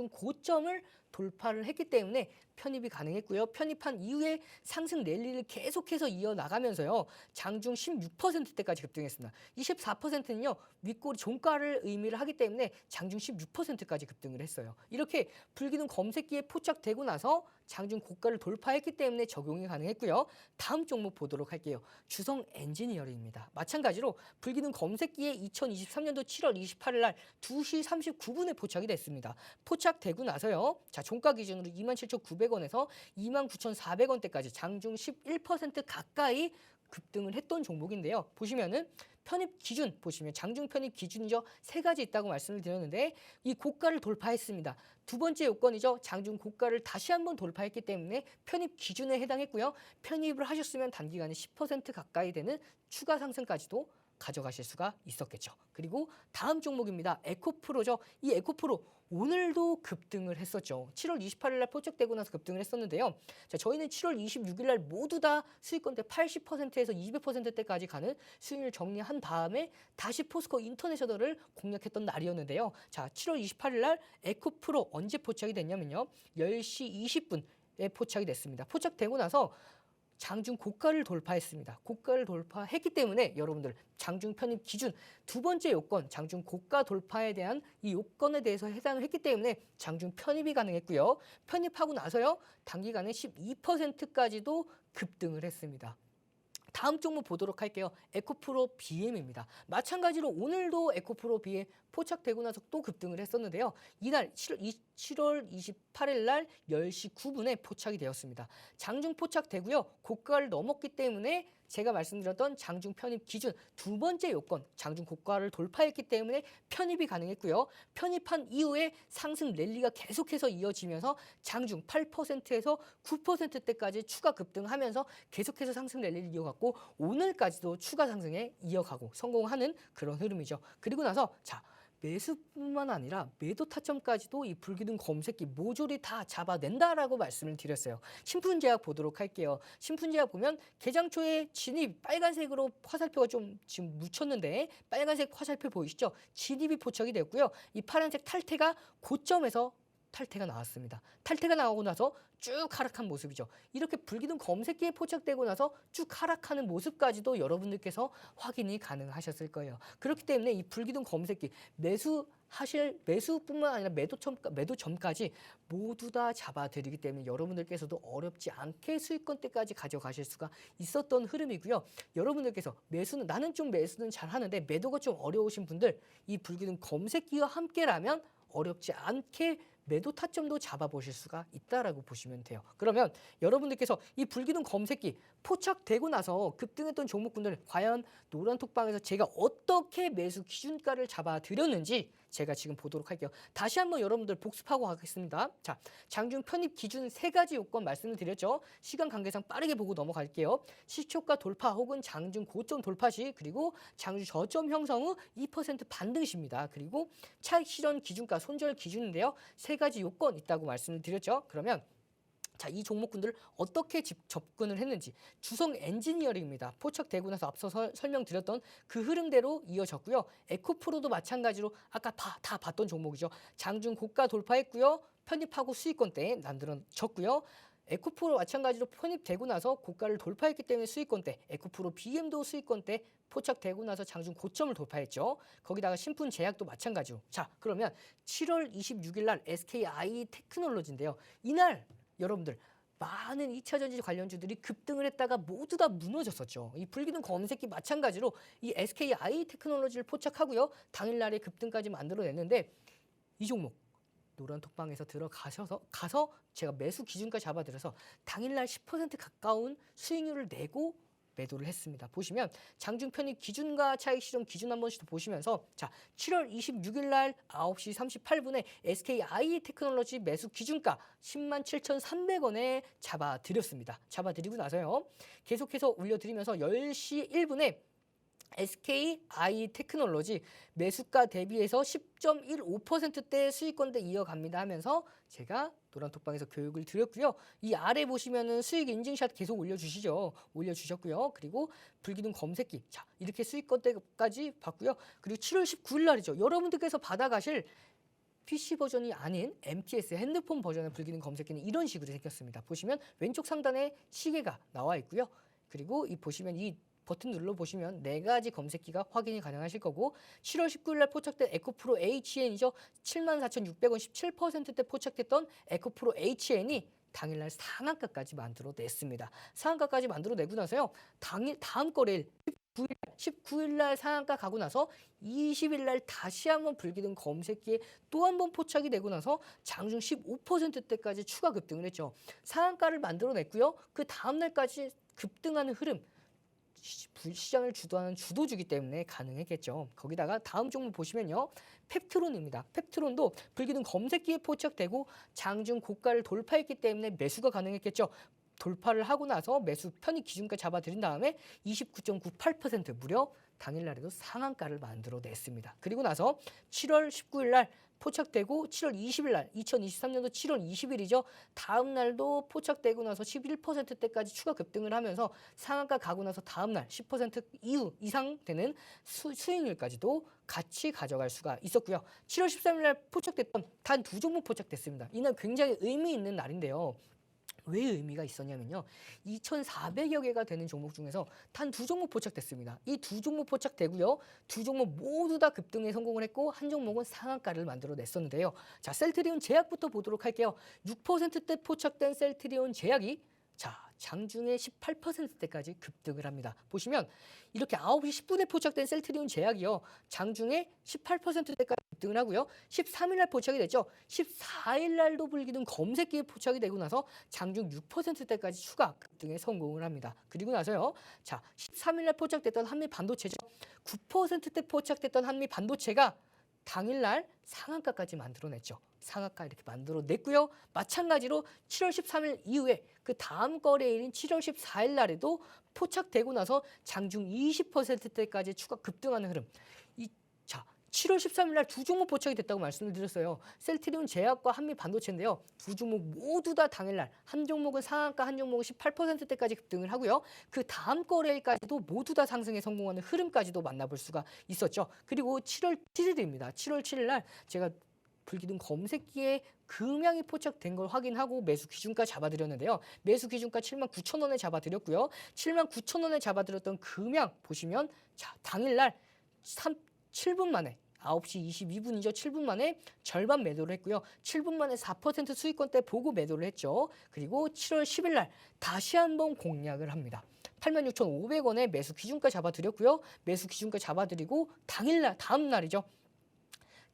고점을 돌파를 했기 때문에 편입이 가능했고요. 편입한 이후에 상승 랠리를 계속해서 이어나가면서요. 장중 16%대까지 급등했습니다. 24%는요. 윗꼬리 종가를 의미를 하기 때문에 장중 16%까지 급등을 했어요. 이렇게 불기둥 검색기에 포착되고 나서 장중 고가를 돌파했기 때문에 적용이 가능했고요. 다음 종목 보도록 할게요. 주성 엔지니어링입니다. 마찬가지로 불기둥 검색기에 2023년도 7월 28일 날 2시 39분에 포착이 됐습니다. 포착되고 나서요. 자, 종가 기준으로 27,900원에서 29,400원대까지 장중 11% 가까이 급등을 했던 종목인데요. 보시면은 편입 기준 보시면 장중 편입 기준이죠. 세 가지 있다고 말씀을 드렸는데 이 고가를 돌파했습니다. 두 번째 요건이죠. 장중 고가를 다시 한번 돌파했기 때문에 편입 기준에 해당했고요. 편입을 하셨으면 단기간에 10% 가까이 되는 추가 상승까지도 가져가실 수가 있었겠죠. 그리고 다음 종목입니다. 에코프로죠. 이 에코프로 오늘도 급등을 했었죠. 7월 28일 날 포착되고 나서 급등을 했었는데요. 자, 저희는 7월 26일 날 모두 다 수익권대 80%에서 200%대까지 가는 수익률 정리한 다음에 다시 포스코 인터내셔널을 공략했던 날이었는데요. 자, 7월 28일 날 에코프로 언제 포착이 됐냐면요. 10시 20분에 포착이 됐습니다. 포착되고 나서 장중 고가를 돌파했습니다. 고가를 돌파했기 때문에 여러분들 장중 편입 기준 두 번째 요건 장중 고가 돌파에 대한 이 요건에 대해서 해당을 했기 때문에 장중 편입이 가능했고요. 편입하고 나서요. 단기간에 12%까지도 급등을 했습니다. 다음 종목 보도록 할게요. 에코프로 BM입니다. 마찬가지로 오늘도 에코프로 BM 포착되고 나서 또 급등을 했었는데요. 이날 7월 28일 날 10시 9분에 포착이 되었습니다. 장중 포착되고요. 고가를 넘었기 때문에 제가 말씀드렸던 장중 편입 기준 두 번째 요건 장중 고가를 돌파했기 때문에 편입이 가능했고요. 편입한 이후에 상승 랠리가 계속해서 이어지면서 장중 8%에서 9%대까지 추가 급등하면서 계속해서 상승 랠리를 이어갔고 오늘까지도 추가 상승에 이어가고 성공하는 그런 흐름이죠. 그리고 나서 자, 매수뿐만 아니라 매도 타점까지도 이 불기둥 검색기 모조리 다 잡아낸다라고 말씀을 드렸어요. 신푼제약 보도록 할게요. 신푼제약 보면 개장 초에 진입 빨간색으로 화살표가 좀 지금 묻혔는데 빨간색 화살표 보이시죠? 진입이 포착이 됐고요. 이 파란색 탈퇴가 고점에서 탈퇴가 나왔습니다. 탈퇴가 나오고 나서 쭉 하락한 모습이죠. 이렇게 불기둥 검색기에 포착되고 나서 쭉 하락하는 모습까지도 여러분들께서 확인이 가능하셨을 거예요. 그렇기 때문에 이 불기둥 검색기 매수뿐만 아니라 매도점까지 모두 다 잡아드리기 때문에 여러분들께서도 어렵지 않게 수익권대까지 가져가실 수가 있었던 흐름이고요. 여러분들께서 나는 좀 매수는 잘하는데 매도가 좀 어려우신 분들 이 불기둥 검색기와 함께라면 어렵지 않게 매도 타점도 잡아보실 수가 있다라고 보시면 돼요. 그러면 여러분들께서 이 불기둥 검색기 포착되고 나서 급등했던 종목군들 과연 노란톡방에서 제가 어떻게 매수 기준가를 잡아드렸는지 제가 지금 보도록 할게요. 다시 한번 여러분들 복습하고 가겠습니다. 자, 장중 편입 기준 세 가지 요건 말씀을 드렸죠. 시간 관계상 빠르게 보고 넘어갈게요. 시초가 돌파 혹은 장중 고점 돌파 시 그리고 장중 저점 형성 후 2% 반등 시입니다. 그리고 차익 실현 기준가 손절 기준인데요. 세 가지 요건 있다고 말씀을 드렸죠. 그러면 자, 이 종목군들 어떻게 접근을 했는지 주성 엔지니어링입니다. 포착되고 나서 앞서 설명드렸던 그 흐름대로 이어졌고요. 에코프로도 마찬가지로 아까 다 봤던 종목이죠. 장중 고가 돌파했고요. 편입하고 수익권대에 만들어졌고요. 에코프로 마찬가지로 편입되고 나서 고가를 돌파했기 때문에 수익권대, 에코프로 BM도 수익권대 포착되고 나서 장중 고점을 돌파했죠. 거기다가 신푼제약도 마찬가지로. 자, 그러면 7월 26일 날 SKI 테크놀로지인데요. 이날 여러분들 많은 2차 전지 관련주들이 급등을 했다가 모두 다 무너졌었죠. 이 불기둥 검색기 마찬가지로 이 SKI 테크놀로지를 포착하고요. 당일날에 급등까지 만들어냈는데 이 종목 노란톡방에서 가서 제가 매수 기준까지 잡아드려서 당일날 10% 가까운 수익률을 내고 매도를 했습니다. 보시면 장중 편입 기준과 차익 실현 기준 한 번씩 더 보시면서 자, 7월 26일 날 9시 38분에 SKI 테크놀로지 매수 기준가 107,300원에 잡아드렸습니다. 잡아드리고 나서요. 계속해서 올려드리면서 10시 1분에 SKI 테크놀로지 매수가 대비해서 10.15%대 수익권대 이어갑니다 하면서 제가 노란톡방에서 교육을 드렸고요. 이 아래 보시면은 수익 인증샷 계속 올려주셨고요. 그리고 불기둥 검색기 자 이렇게 수익권대까지 봤고요. 그리고 7월 19일 날이죠. 여러분들께서 받아가실 PC 버전이 아닌 MTS 핸드폰 버전의 불기둥 검색기는 이런 식으로 생겼습니다. 보시면 왼쪽 상단에 시계가 나와 있고요. 그리고 이 보시면 이 버튼 눌러보시면 네 가지 검색기가 확인이 가능하실 거고 7월 19일 날 포착된 에코프로 HN이죠. 74,600원 17%대 포착됐던 에코프로 HN이 당일날 상한가까지 만들어냈습니다. 상한가까지 만들어내고 나서요. 다음 거래일 19일 날 상한가 가고 나서 20일 날 다시 한번 불기둥 검색기에 또 한 번 포착이 되고 나서 장중 15%대까지 추가 급등을 했죠. 상한가를 만들어냈고요. 그 다음 날까지 급등하는 흐름, 시장을 주도하는 주도주기 때문에 가능했겠죠. 거기다가 다음 종목 보시면요. 펩트론입니다. 펩트론도 불기둥 검색기에 포착되고 장중 고가를 돌파했기 때문에 매수가 가능했겠죠. 돌파를 하고 나서 매수 편입 기준가 잡아들인 다음에 29.98% 무려 당일날에도 상한가를 만들어냈습니다. 그리고 나서 7월 19일 날 포착되고 7월 20일 날 2023년도 7월 20일이죠. 다음 날도 포착되고 나서 11%대까지 추가 급등을 하면서 상한가 가고 나서 다음 날 10% 이상 되는 수익률까지도 같이 가져갈 수가 있었고요. 7월 13일 날 포착됐던 단 2종목 포착됐습니다. 이날 굉장히 의미 있는 날인데요. 왜 의미가 있었냐면요. 2,400여 개가 되는 종목 중에서 단 2종목 포착됐습니다. 이 2종목 포착되고요. 2종목 모두 다 급등에 성공을 했고 한 종목은 상한가를 만들어냈었는데요. 자, 셀트리온 제약부터 보도록 할게요. 6%대 포착된 셀트리온 제약이 장중에 18%대까지 급등을 합니다. 보시면 이렇게 9시 10분에 포착된 셀트리온 제약이요. 장중에 18%대까지 급등을 하고요. 13일 날 포착이 됐죠. 14일 날도 불기둥 검색기에 포착이 되고 나서 장중 6%대까지 추가 급등에 성공을 합니다. 그리고 나서요. 13일 날 포착됐던 한미 반도체죠. 9%대 포착됐던 한미 반도체가 당일날 상한가까지 만들어냈죠. 상한가 이렇게 만들어냈고요. 마찬가지로 7월 13일 이후에 그 다음 거래일인 7월 14일 날에도 포착되고 나서 장중 20%대까지 추가 급등하는 흐름. 7월 13일 날 2종목 포착이 됐다고 말씀을 드렸어요. 셀트리온 제약과 한미 반도체인데요. 2종목 모두 다 당일날 한 종목은 상한가, 한 종목은 18%대까지 급등을 하고요. 그 다음 거래일까지도 모두 다 상승에 성공하는 흐름까지도 만나볼 수가 있었죠. 그리고 7월 7일입니다. 7월 7일 날 제가 불기둥 검색기에 금양이 포착된 걸 확인하고 매수 기준가 잡아드렸는데요. 매수 기준가 79,000원에 잡아드렸고요. 79,000원에 잡아드렸던 금양 보시면 당일날 7분 만에 9시 22분이죠. 7분 만에 절반 매도를 했고요. 7분 만에 4% 수익권대 보고 매도를 했죠. 그리고 7월 10일 날 다시 한번 공략을 합니다. 86,500원에 매수 기준가 잡아드렸고요. 매수 기준가 잡아드리고 당일날 다음 날이죠.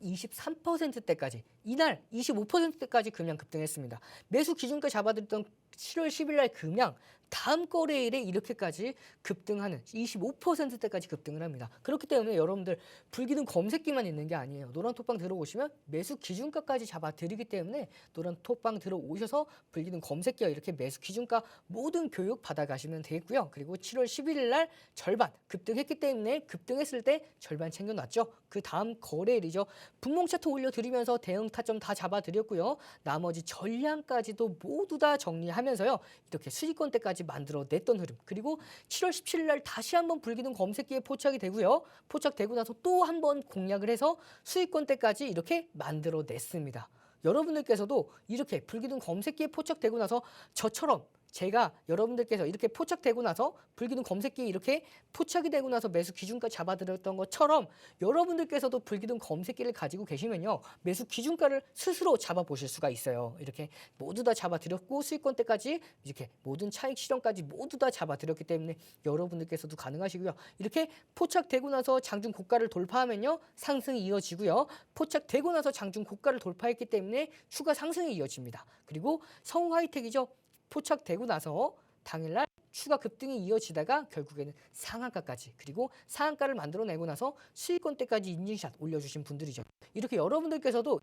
23%대까지 이날 25%대까지 금양 급등했습니다. 매수 기준가 잡아드렸던 7월 10일 날 금양 다음 거래일에 이렇게까지 급등하는 25%대까지 급등을 합니다. 그렇기 때문에 여러분들 불기둥 검색기만 있는 게 아니에요. 노란톡방 들어오시면 매수 기준가까지 잡아드리기 때문에 노란톡방 들어오셔서 불기둥 검색기와 이렇게 매수 기준가 모든 교육 받아가시면 되겠고요. 그리고 7월 11일 날 절반 급등했기 때문에 급등했을 때 절반 챙겨놨죠. 그 다음 거래일이죠. 분봉 차트 올려드리면서 대응 타점 다 잡아드렸고요. 나머지 전량까지도 모두 다 정리하면서요. 이렇게 수익권대까지 만들어냈던 흐름. 그리고 7월 17일 날 다시 한번 불기둥 검색기에 포착이 되고요. 포착되고 나서 또 한번 공략을 해서 수익권대까지 이렇게 만들어냈습니다. 여러분들께서도 이렇게 불기둥 검색기에 포착되고 나서 저처럼 제가 여러분들께서 이렇게 포착되고 나서 불기둥 검색기에 이렇게 포착이 되고 나서 매수 기준가 잡아드렸던 것처럼 여러분들께서도 불기둥 검색기를 가지고 계시면요. 매수 기준가를 스스로 잡아보실 수가 있어요. 이렇게 모두 다 잡아드렸고 수익권대까지 이렇게 모든 차익 실현까지 모두 다 잡아드렸기 때문에 여러분들께서도 가능하시고요. 이렇게 포착되고 나서 장중 고가를 돌파하면요. 상승이 이어지고요. 포착되고 나서 장중 고가를 돌파했기 때문에 추가 상승이 이어집니다. 그리고 성우 하이텍이죠. 포착되고 나서 당일날 추가 급등이 이어지다가 결국에는 상한가까지 그리고 상한가를 만들어내고 나서 수익권대까지 인증샷 올려주신 분들이죠. 이렇게 여러분들께서도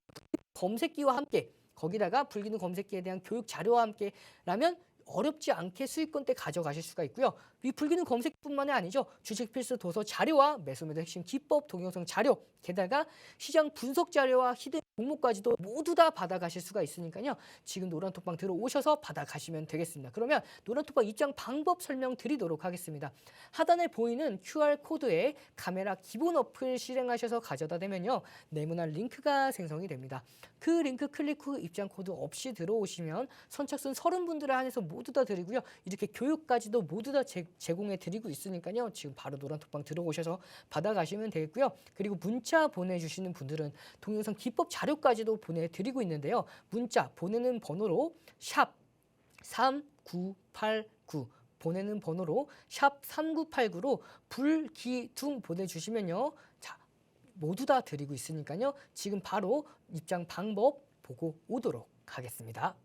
검색기와 함께 거기다가 불기둥 검색기에 대한 교육 자료와 함께라면 어렵지 않게 수익권대 가져가실 수가 있고요. 이 불기둥 검색뿐만이 아니죠. 주식 필수 도서 자료와 매수매도 핵심 기법 동영상 자료 게다가 시장 분석 자료와 히든 종목까지도 모두 다 받아가실 수가 있으니까요. 지금 노란톡방 들어오셔서 받아가시면 되겠습니다. 그러면 노란톡방 입장 방법 설명드리도록 하겠습니다. 하단에 보이는 QR코드에 카메라 기본 어플 실행하셔서 가져다 대면요. 네모난 링크가 생성이 됩니다. 그 링크 클릭 후 입장 코드 없이 들어오시면 선착순 30분들을 한해서 모두 다 드리고요. 이렇게 교육까지도 모두 다 제공해 드리고 있으니까요. 지금 바로 노란톡방 들어오셔서 받아가시면 되겠고요. 그리고 문자 보내주시는 분들은 동영상 기법 자료까지도 보내드리고 있는데요. 문자 보내는 번호로 샵 3989 보내는 번호로 샵 3989로 불기둥 보내주시면요. 자, 모두 다 드리고 있으니까요. 지금 바로 입장 방법 보고 오도록 하겠습니다.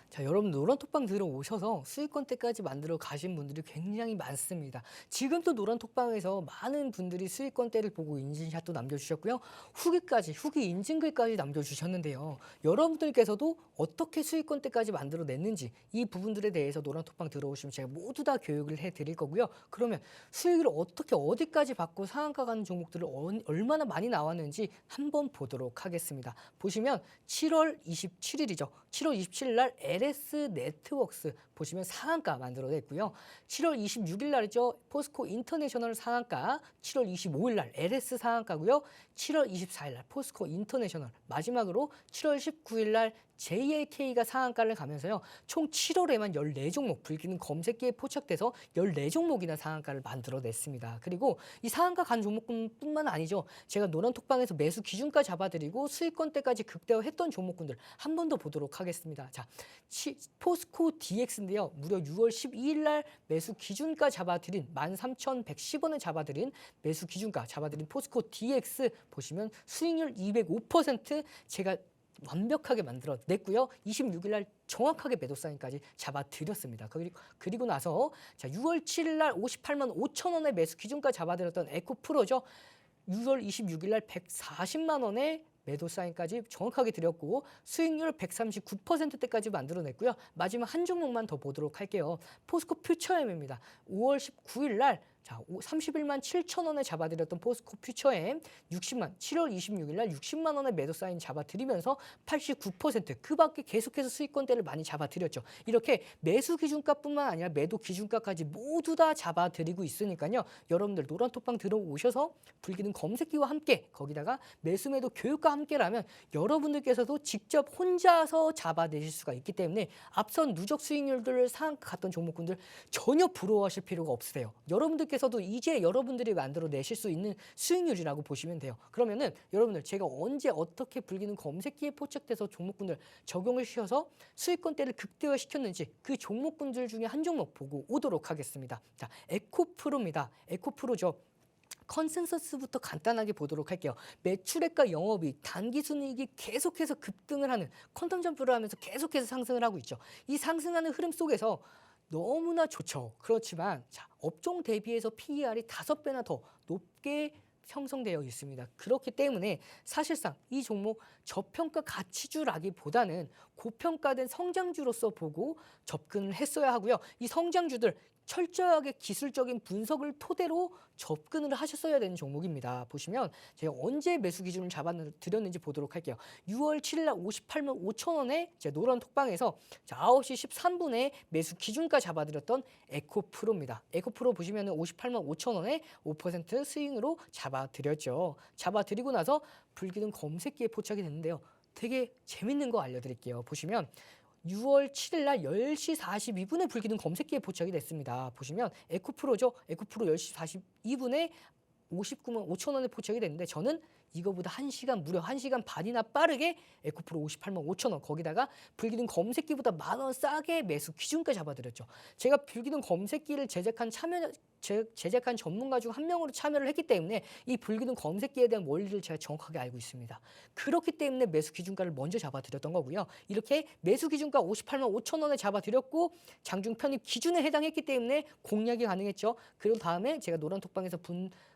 자, 여러분 노란톡방 들어오셔서 수익권대까지 만들어 가신 분들이 굉장히 많습니다. 지금도 노란톡방에서 많은 분들이 수익권대를 보고 인증샷도 남겨주셨고요. 후기 인증글까지 남겨주셨는데요. 여러분들께서도 어떻게 수익권대까지 만들어냈는지 이 부분들에 대해서 노란톡방 들어오시면 제가 모두 다 교육을 해드릴 거고요. 그러면 수익을 어떻게 어디까지 받고 상한가 가는 종목들을 얼마나 많이 나왔는지 한번 보도록 하겠습니다. 보시면 7월 27일이죠. 7월 27일 날 LS 네트웍스 보시면 상한가 만들어냈고요. 7월 26일 날이죠. 포스코 인터내셔널 상한가, 7월 25일 날 LS 상한가고요. 7월 24일 날 포스코 인터내셔널, 마지막으로 7월 19일 날 JAK가 상한가를 가면서요. 총 7월에만 14종목, 불기능 검색기에 포착돼서 14종목이나 상한가를 만들어냈습니다. 그리고 이 상한가 간 종목뿐만 아니죠. 제가 노란톡방에서 매수 기준가 잡아드리고 수익권대까지 극대화했던 종목군들 한 번 더 보도록 하겠습니다. 자, 포스코 DX인데요. 무려 6월 12일 날 매수 기준가 잡아드린 13,110원을 잡아드린 매수 기준가 잡아드린 포스코 DX 보시면 수익률 205% 제가 완벽하게 만들어냈고요. 26일 날 정확하게 매도 사인까지 잡아드렸습니다. 그리고 나서 자 6월 7일 날 58만 5천 원의 매수 기준가 잡아드렸던 에코프로죠. 6월 26일 날 140만 원의 매도 사인까지 정확하게 드렸고 수익률 139%대까지 만들어냈고요. 마지막 한 종목만 더 보도록 할게요. 포스코 퓨처엠입니다. 5월 19일 날 31만 7천 원에 잡아드렸던 포스코 퓨처엠 7월 26일 날 60만 원의 매도 사인 잡아드리면서 89%그 밖에 계속해서 수익권대를 많이 잡아드렸죠. 이렇게 매수 기준가뿐만 아니라 매도 기준가까지 모두 다 잡아드리고 있으니까요. 여러분들 노란톡방 들어오셔서 불기능 검색기와 함께 거기다가 매수 매도 교육과 함께라면 여러분들께서도 직접 혼자서 잡아내실 수가 있기 때문에 앞선 누적 수익률들을 상한가 갔던 종목군들 전혀 부러워하실 필요가 없으세요. 여러분들께서도 이제 여러분들이 만들어내실 수 있는 수익률이라고 보시면 돼요. 그러면은 여러분들 제가 언제 어떻게 불기능 검색기에 포착돼서 종목군들 적용을 시켜서 수익권대를 극대화시켰는지 그 종목군들 중에 한 종목 보고 오도록 하겠습니다. 자, 에코프로입니다. 에코프로죠. 컨센서스부터 간단하게 보도록 할게요. 매출액과 영업이익, 단기순이익이 계속해서 급등을 하는 퀀텀 점프를 하면서 계속해서 상승을 하고 있죠. 이 상승하는 흐름 속에서 너무나 좋죠. 그렇지만 자, 업종 대비해서 PER이 5배나 더 높게 형성되어 있습니다. 그렇기 때문에 사실상 이 종목 저평가 가치주라기보다는 고평가된 성장주로서 보고 접근을 했어야 하고요. 이 성장주들 철저하게 기술적인 분석을 토대로 접근을 하셨어야 되는 종목입니다. 보시면 제가 언제 매수 기준을 잡아드렸는지 보도록 할게요. 6월 7일 날 58만 5천 원에 제 노란 톡방에서 9시 13분에 매수 기준가 잡아드렸던 에코프로입니다. 에코프로 보시면 58만 5천 원에 5% 스윙으로 잡아드렸죠. 잡아드리고 나서 불기둥 검색기에 포착이 됐는데요. 되게 재밌는 거 알려드릴게요. 보시면 6월 7일 날 10시 42분에 불기둥 검색기에 포착이 됐습니다. 보시면 에코프로죠. 에코프로 10시 42분에 59만 5천 원에 포착이 됐는데 저는 이거보다 1시간 무려 1시간 반이나 빠르게 에코프로 58만 5천 원 거기다가 불기둥 검색기보다 10,000원 싸게 매수 기준까지 잡아드렸죠. 제가 불기둥 검색기를 제작한 전문가 중 한 명으로 참여를 했기 때문에 이 불기둥 검색기에 대한 원리를 제가 정확하게 알고 있습니다. 그렇기 때문에 매수 기준가를 먼저 잡아드렸던 거고요. 이렇게 매수 기준가 58만 5천 원에 잡아드렸고 장중 편입 기준에 해당했기 때문에 공략이 가능했죠. 그리고 다음에 제가 노란 톡방에서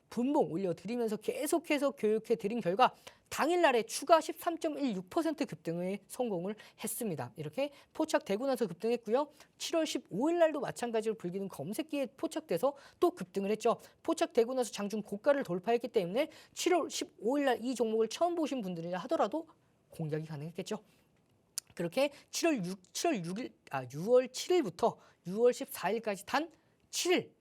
분봉 올려드리면서 계속해서 교육해 드린 결과 당일날에 추가 13.16% 급등에 성공을 했습니다. 이렇게 포착되고 나서 급등했고요. 7월 15일 날도 마찬가지로 불기둥 검색기에 포착돼서 또 급등을 했죠. 포착되고 나서 장중 고가를 돌파했기 때문에 7월 15일 날 이 종목을 처음 보신 분들이라 하더라도 공략이 가능했겠죠. 그렇게 6월 7일부터 6월 14일까지 단 7일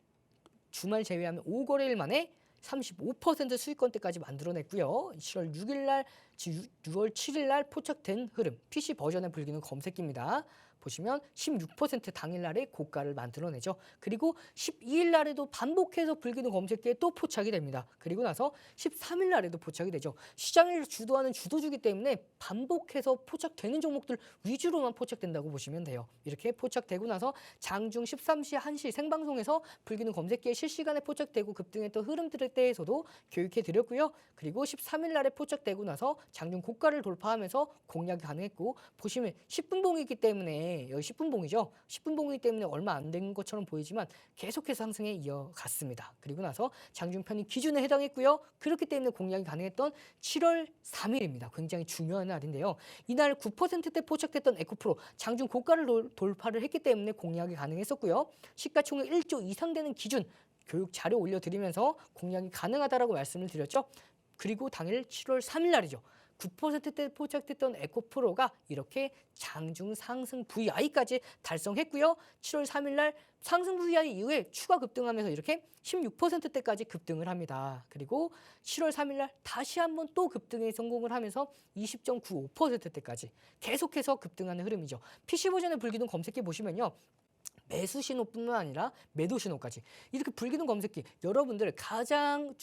주말 제외하면 5거래일 만에 35% 수익권대까지 만들어냈고요. 7월 6일 날, 6월 7일 날 포착된 흐름, PC 버전의 불기둥 검색기입니다. 보시면 16% 당일날에 고가를 만들어내죠. 그리고 12일 날에도 반복해서 불기둥 검색기에 또 포착이 됩니다. 그리고 나서 13일 날에도 포착이 되죠. 시장을 주도하는 주도주기 때문에 반복해서 포착되는 종목들 위주로만 포착된다고 보시면 돼요. 이렇게 포착되고 나서 장중 13시, 1시 생방송에서 불기둥 검색기에 실시간에 포착되고 급등했던 흐름들에 대해서도 교육해 드렸고요. 그리고 13일 날에 포착되고 나서 장중 고가를 돌파하면서 공략이 가능했고 보시면 10분봉이기 때문에 여기 10분봉이죠. 10분봉이기 때문에 얼마 안 된 것처럼 보이지만 계속해서 상승에 이어갔습니다. 그리고 나서 장중 편입 기준에 해당했고요. 그렇기 때문에 공략이 가능했던 7월 3일입니다. 굉장히 중요한 날인데요. 이날 9%대 포착됐던 에코프로 장중 고가를 돌파를 했기 때문에 공략이 가능했었고요. 시가총액 1조 이상 되는 기준 교육 자료 올려드리면서 공략이 가능하다라고 말씀을 드렸죠. 그리고 당일 7월 3일 날이죠. 9%대 포착됐던 에코프로가 이렇게 장중 상승 VI까지 달성했고요. 7월 3일 날 상승 VI 이후에 추가 급등하면서 이렇게 16%대까지 급등을 합니다. 그리고 7월 3일 날 다시 한번 또 급등에 성공을 하면서 20.95%대까지 계속해서 급등하는 흐름이죠. PC 버전의 불기둥 검색해 보시면요. 매수 신호뿐만 아니라 매도 신호까지 이렇게 불기둥 검색기 여러분들 가장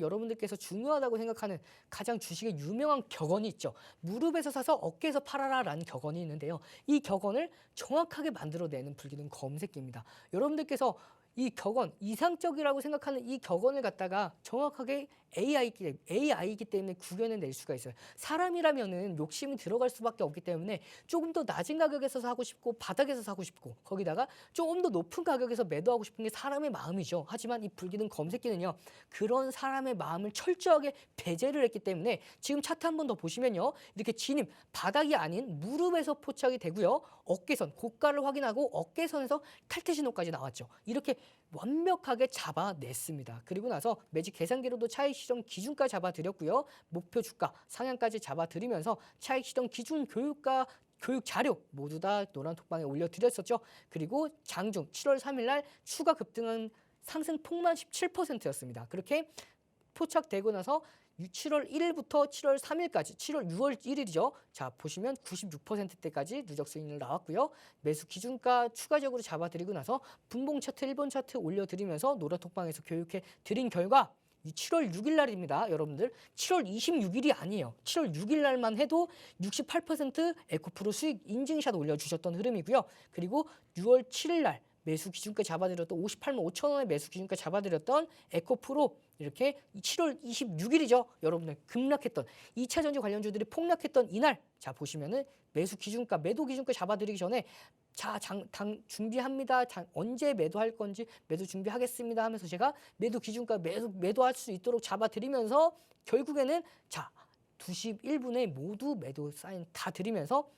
여러분들께서 중요하다고 생각하는 가장 주식의 유명한 격언이 있죠. 무릎에서 사서 어깨에서 팔아라라는 격언이 있는데요. 이 격언을 정확하게 만들어내는 불기둥 검색기입니다. 여러분들께서 이 격언, 이상적이라고 생각하는 이 격언을 갖다가 정확하게 AI이기 때문에 구현해낼 수가 있어요. 사람이라면은 욕심이 들어갈 수밖에 없기 때문에 조금 더 낮은 가격에서 사고 싶고 바닥에서 사고 싶고 거기다가 조금 더 높은 가격에서 매도하고 싶은 게 사람의 마음이죠. 하지만 이 불기둥 검색기는요. 그런 사람의 마음을 철저하게 배제를 했기 때문에 지금 차트 한 번 더 보시면요. 이렇게 진입, 바닥이 아닌 무릎에서 포착이 되고요. 어깨선, 고가를 확인하고 어깨선에서 탈퇴 신호까지 나왔죠. 이렇게 완벽하게 잡아냈습니다. 그리고 나서 매직 계산기로도 차익 실현 기준가 잡아드렸고요. 목표 주가 상향까지 잡아드리면서 차익 실현 기준 교육 자료 모두 다 노란 톡방에 올려드렸었죠. 그리고 장중 7월 3일 날 추가 급등한 상승폭만 17%였습니다. 그렇게 포착되고 나서 7월 1일부터 7월 3일까지 6월 1일이죠. 자 보시면 96%대까지 누적 수익률 나왔고요. 매수 기준가 추가적으로 잡아드리고 나서 분봉 차트 1번 차트 올려드리면서 노라톡방에서 교육해 드린 결과 7월 6일 날입니다. 여러분들 7월 26일이 아니에요. 7월 6일 날만 해도 68% 에코프로 수익 인증샷 올려주셨던 흐름이고요. 그리고 6월 7일 날 매수 기준가 잡아드렸던 58만 5천 원의 매수 기준가 잡아드렸던 에코프로 이렇게 7월 26일이죠. 여러분들 급락했던 2차 전지 관련주들이 폭락했던 이날 자 보시면은 매수 기준가 매도 기준가 잡아드리기 전에 자 당 준비합니다. 언제 매도할 건지 매도 준비하겠습니다 하면서 제가 매도 기준가 매도할 수 있도록 잡아드리면서 결국에는 자 2시 1분에 모두 매도 사인 다 드리면서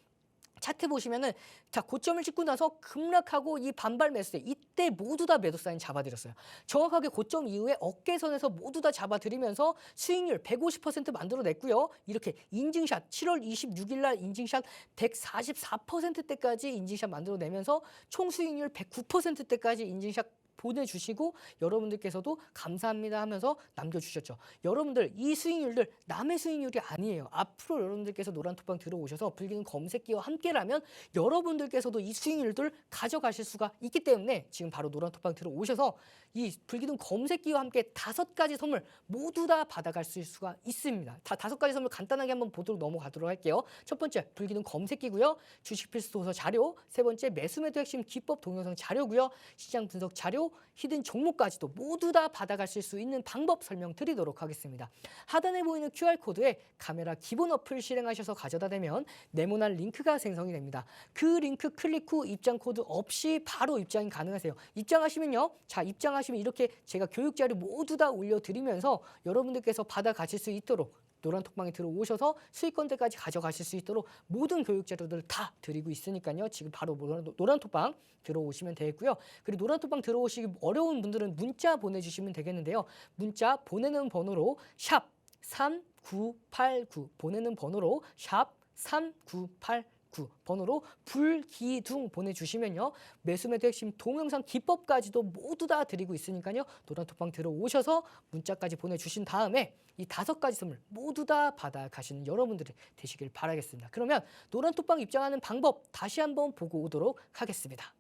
차트 보시면은 자 고점을 찍고 나서 급락하고 이 반발 매수세 이때 모두 다 매도 사인 잡아드렸어요. 정확하게 고점 이후에 어깨선에서 모두 다 잡아드리면서 수익률 150% 만들어냈고요. 이렇게 인증샷 7월 26일 날 인증샷 144%대까지 인증샷 만들어내면서 총 수익률 109%대까지 인증샷 보내주시고 여러분들께서도 감사합니다 하면서 남겨주셨죠. 여러분들 이 수익률들 남의 수익률이 아니에요. 앞으로 여러분들께서 노란톡방 들어오셔서 불기둥 검색기와 함께라면 여러분들께서도 이 수익률들 가져가실 수가 있기 때문에 지금 바로 노란톡방 들어오셔서 이 불기둥 검색기와 함께 5가지 선물 모두 다 받아갈 수가 있습니다. 다 5가지 선물 간단하게 한번 보도록 넘어가도록 할게요. 첫 번째 불기둥 검색기고요. 주식 필수 도서 자료, 세 번째 매수 매도 핵심 기법 동영상 자료고요. 시장 분석 자료, 히든 종목까지도 모두 다 받아가실 수 있는 방법 설명드리도록 하겠습니다. 하단에 보이는 QR코드에 카메라 기본 어플 실행하셔서 가져다 대면 네모난 링크가 생성이 됩니다. 그 링크 클릭 후 입장 코드 없이 바로 입장이 가능하세요. 입장하시면요. 자, 입장하시면 이렇게 제가 교육 자료 모두 다 올려드리면서 여러분들께서 받아가실 수 있도록 노란톡방에 들어오셔서 수익권대까지 가져가실 수 있도록 모든 교육 자료들을 다 드리고 있으니까요. 지금 바로 노란톡방 들어오시면 되겠고요. 그리고 노란톡방 들어오시기 어려운 분들은 문자 보내주시면 되겠는데요. 문자 보내는 번호로 샵 3989 보내는 번호로 샵 3989 번호로 불기둥 보내주시면요. 매수매도 핵심 동영상 기법까지도 모두 다 드리고 있으니까요. 노란톡방 들어오셔서 문자까지 보내주신 다음에 이 5가지 선물 모두 다 받아가시는 여러분들이 되시길 바라겠습니다. 그러면 노란톡방 입장하는 방법 다시 한번 보고 오도록 하겠습니다.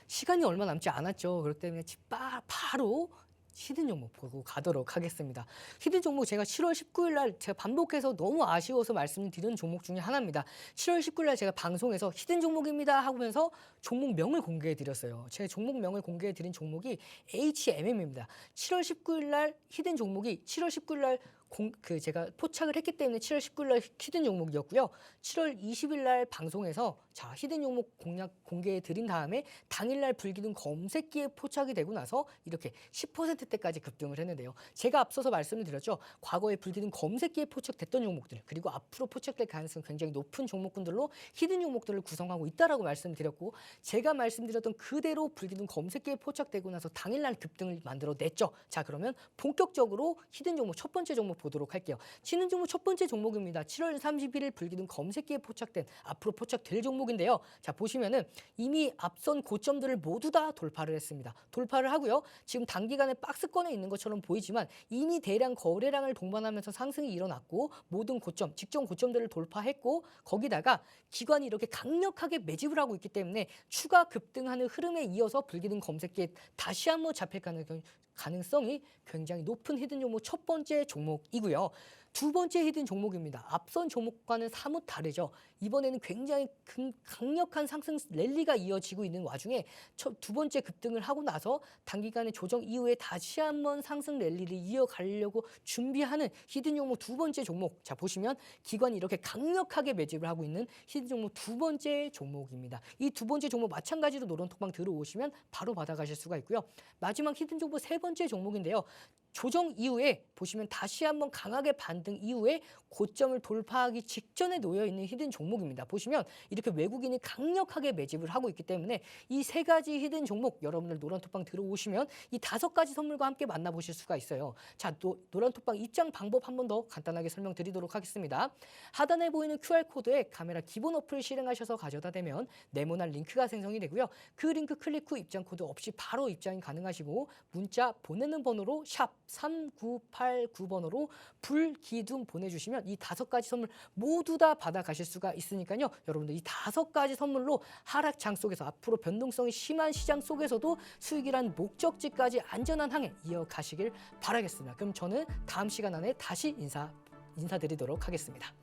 시간이 얼마 남지 않았죠. 그렇기 때문에 바로 히든 종목 보고 가도록 하겠습니다. 히든 종목 제가 7월 19일 날 제가 반복해서 너무 아쉬워서 말씀드리는 종목 중에 하나입니다. 7월 19일 날 제가 방송에서 히든 종목입니다 하면서 종목명을 공개해 드렸어요. 제 종목명을 공개해 드린 종목이 HMM입니다. 7월 19일 날 히든 종목이 7월 19일 날 제가 포착을 했기 때문에 7월 19일 날 히든 종목이었고요. 7월 20일 날 방송에서 자 히든 종목 공개해 드린 다음에 당일 날 불기둥 검색기에 포착이 되고 나서 이렇게 10%대까지 급등을 했는데요. 제가 앞서서 말씀을 드렸죠. 과거에 불기둥 검색기에 포착됐던 종목들 그리고 앞으로 포착될 가능성이 굉장히 높은 종목군들로 히든 종목들을 구성하고 있다라고 말씀드렸고 제가 말씀드렸던 그대로 불기둥 검색기에 포착되고 나서 당일 날 급등을 만들어냈죠. 자 그러면 본격적으로 히든 종목 첫 번째 종목 보도록 할게요. 히든 종목 첫 번째 종목입니다. 7월 31일 불기둥 검색기에 포착된 앞으로 포착될 종목인데요. 자 보시면은 이미 앞선 고점들을 모두 다 돌파를 했습니다. 돌파를 하고요. 지금 단기간에 박스권에 있는 것처럼 보이지만 이미 대량 거래량을 동반하면서 상승이 일어났고 모든 고점, 직전 고점들을 돌파했고 거기다가 기관이 이렇게 강력하게 매집을 하고 있기 때문에 추가 급등하는 흐름에 이어서 불기둥 검색기에 다시 한번 잡힐 가능성이 굉장히 높은 히든 종목 첫 번째 종목이고요. 두 번째 히든 종목입니다. 앞선 종목과는 사뭇 다르죠. 이번에는 굉장히 강력한 상승 랠리가 이어지고 있는 와중에 두 번째 급등을 하고 나서 단기간의 조정 이후에 다시 한번 상승 랠리를 이어가려고 준비하는 히든 종목 두 번째 종목. 자 보시면 기관이 이렇게 강력하게 매집을 하고 있는 히든 종목 두 번째 종목입니다. 이 두 번째 종목 마찬가지로 노란톡방 들어오시면 바로 받아가실 수가 있고요. 마지막 히든 종목 세 번째 종목인데요. 조정 이후에 보시면 다시 한번 강하게 반등 이후에 고점을 돌파하기 직전에 놓여있는 히든 종목입니다. 보시면 이렇게 외국인이 강력하게 매집을 하고 있기 때문에 이 3가지 히든 종목 여러분들 노란톡방 들어오시면 이 5가지 선물과 함께 만나보실 수가 있어요. 자, 노란톡방 입장 방법 한 번 더 간단하게 설명드리도록 하겠습니다. 하단에 보이는 QR코드에 카메라 기본 어플 실행하셔서 가져다 대면 네모난 링크가 생성이 되고요. 그 링크 클릭 후 입장 코드 없이 바로 입장이 가능하시고 문자 보내는 번호로 샵 샵 3989번으로 불기둥 보내주시면 이 5가지 선물 모두 다 받아가실 수가 있으니까요. 여러분들 이 5가지 선물로 하락장 속에서 앞으로 변동성이 심한 시장 속에서도 수익이란 목적지까지 안전한 항해 이어가시길 바라겠습니다. 그럼 저는 다음 시간 안에 다시 인사드리도록 하겠습니다.